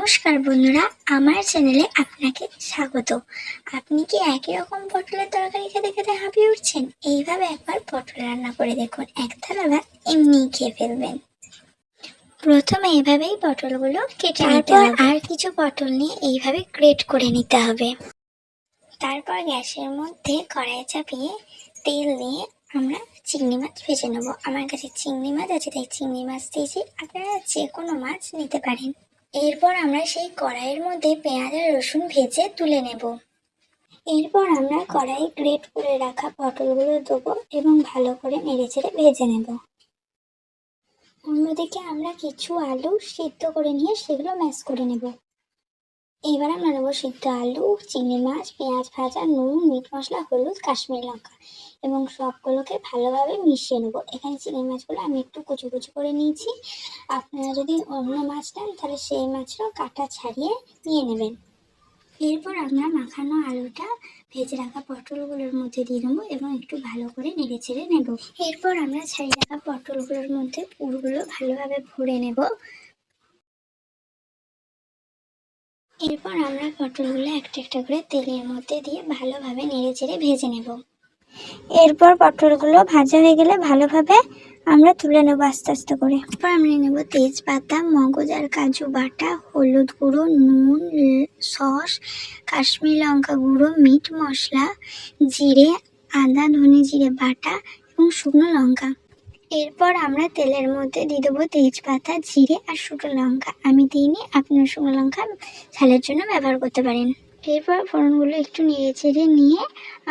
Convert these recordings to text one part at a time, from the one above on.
নমস্কার বন্ধুরা, আমার চ্যানেলে আপনাকে স্বাগত। আপনি কি একই রকম পটলের তরকারি খেতে খেতে হাঁপিয়ে উঠছেন? এইভাবে একবার পটল রান্না করে দেখুন, এক থালা ভাত এমনিই খেয়ে ফেলবেন। প্রথমে এভাবেই পটলগুলো কেটে নিতে হবে। আর কিছু পটল নিয়ে এইভাবে গ্রেট করে নিতে হবে। তারপর গ্যাসের মধ্যে কড়াই চাপিয়ে তেল দিয়ে আমরা চিংড়ি মাছ ভেজে নেবো। আমার কাছে চিংড়ি মাছ আছে তাই চিংড়ি মাছ দিয়েছি, আপনারা যে কোনো মাছ নিতে পারেন। এরপর আমরা সেই কড়াইয়ের মধ্যে পেঁয়াজ আর রসুন ভেজে তুলে নেব। এরপর আমরা কড়াই গ্রেট করে রাখা পটলগুলো দেবো এবং ভালো করে নেড়েচেড়ে ভেজে নেব। অন্যদিকে আমরা কিছু আলু সিদ্ধ করে নিয়ে সেগুলো ম্যাশ করে নেব। এবার আমরা নেবো সিদ্ধ আলু, চিংড়ি মাছ, পেঁয়াজ ভাজা, নুন, মিট মশলা, হলুদ, কাশ্মীরি লঙ্কা এবং সবগুলোকে ভালোভাবে মিশিয়ে নেবো। এখানে চিংড়ি মাছগুলো আমি একটু কুচি কুচি করে নিয়েছি। আপনারা যদি অন্য মাছ নেন তাহলে সেই মাছটাও কাটা ছাড়িয়ে নিয়ে নেবেন। এরপর আমরা মাখানো আলুটা ভেজে রাখা পটলগুলোর মধ্যে দিয়ে দেবো এবং একটু ভালো করে নেড়ে চেড়ে নেব। এরপর আমরা ছাড়িয়ে রাখা পটলগুলোর মধ্যে পুরগুলো ভালোভাবে ভরে নেব। এরপর আমরা পটলগুলো একটা একটা করে তেলের মধ্যে দিয়ে ভালোভাবে নেড়ে চেড়ে ভেজে নেব। এরপর পটলগুলো ভাজা হয়ে গেলে ভালোভাবে আমরা তুলে নেব আস্তে আস্তে করে। এরপর আমরা নেব তেজপাতা, মগজ আর কাজু বাটা, হলুদ গুঁড়ো, নুন, সস, কাশ্মীরি লঙ্কা গুঁড়ো, মিট মশলা, জিরে, আদা ধনে জিরে বাটা এবং শুকনো লঙ্কা। এরপর আমরা তেলের মধ্যে দিয়ে দেবো তেজপাতা, জিরে আর শুকনো লঙ্কা। আমি দিইনি, আপনার শুকনো লঙ্কা ঝালের জন্য ব্যবহার করতে পারেন। এরপর ফোড়নগুলো একটু নেড়ে চেড়ে নিয়ে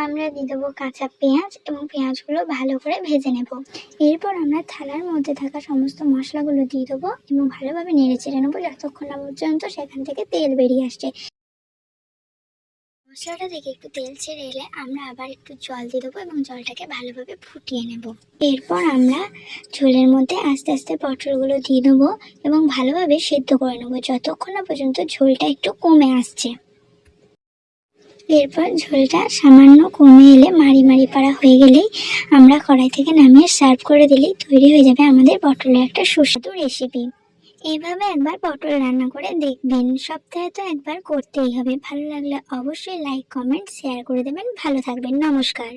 আমরা দিয়ে দেবো কাঁচা পেঁয়াজ এবং পেঁয়াজগুলো ভালো করে ভেজে নেব। এরপর আমরা থালার মধ্যে থাকা সমস্ত মশলাগুলো দিয়ে দেবো এবং ভালোভাবে নেড়ে চেড়ে নেবো যতক্ষণ না পর্যন্ত সেখান থেকে তেল বেরিয়ে আসছে। মশলাটা থেকে একটু তেল ছেড়ে এলে আমরা আবার একটু জল দিয়ে দেবো এবং জলটাকে ভালোভাবে ফুটিয়ে নেব। এরপর আমরা ঝোলের মধ্যে আস্তে আস্তে পটলগুলো দিয়ে দেবো এবং ভালোভাবে সেদ্ধ করে নেবো যতক্ষণ না পর্যন্ত ঝোলটা একটু কমে আসছে। এরপর ঝোলটা সামান্য কমে এলে মাড়ি মাড়ি পাড়া হয়ে গেলেই আমরা কড়াই থেকে নামিয়ে সার্ভ করে দিলেই তৈরি হয়ে যাবে আমাদের পটলের একটা সুস্বাদু রেসিপি। এইভাবে একবার পটল রান্না করে দেখবেন, সপ্তাহে তো একবার করতেই হবে। ভালো লাগলে অবশ্যই লাইক, কমেন্ট, শেয়ার করে দেবেন। ভালো থাকবেন, নমস্কার।